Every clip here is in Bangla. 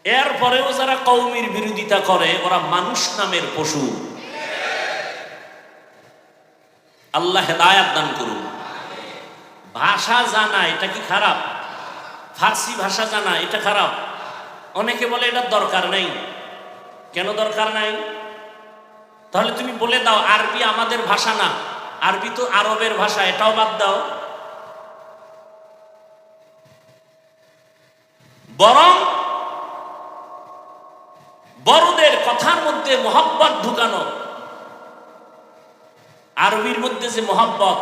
এরপরেও যারা কওমির বিরোধিতা করে ওরা মানুষ নামের পশু। আল্লাহ হেদায়াত দান করুন। ভাষা জানা এটা কি খারাপ? ফার্সি ভাষা জানা এটা খারাপ? অনেকে বলে এটা দরকার নাই। কেন দরকার নাই? তাহলে তুমি বলে দাও আরবি আমাদের ভাষা না, আরবি তো আরবের ভাষা, এটাও বাদ দাও। বরং বড়দের কথার মধ্যে মহব্বত ঢুকানো। আরবির মধ্যে যে মহব্বত,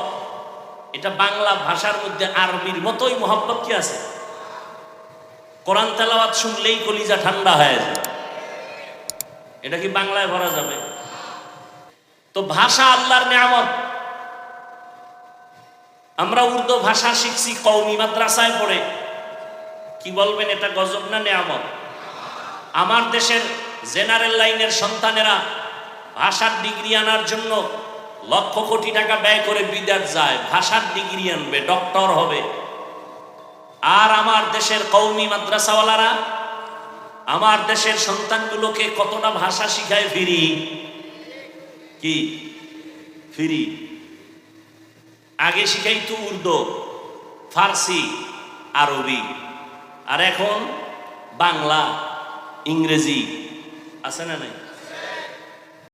এটা বাংলা ভাষার মধ্যে আরবির মতোই মহব্বত কি আছে? কোরআন তেলাওয়াত শুনলেই কলিজা ঠান্ডা হয়ে যায়। এটা কি বাংলায় ভরা যাবে? তো ভাষা আল্লাহর নিয়ামত। আমরা উর্দু ভাষা শিখছি কওমি মাদ্রাসায় পড়ে। কি বলবেন, এটা গজব না নিয়ামত? আমার দেশের জেনারেল লাইনের সন্তানেরা ভাষার ডিগ্রি আনার জন্য লক্ষ কোটি টাকা ব্যয় করে বিদেশ যায়, ভাষার ডিগ্রি আনবে, ডক্টর হবে। আর আমার দেশের কওমি মাদ্রাসাওয়ালারা আমার দেশের সন্তানগুলোকে কতটা ভাষা শিখায় ফ্রি। কি ফ্রি? আগে শিখাইতো উর্দু, ফার্সি, আরবি, আর এখন বাংলা, ইংরেজি। আছে না নাই?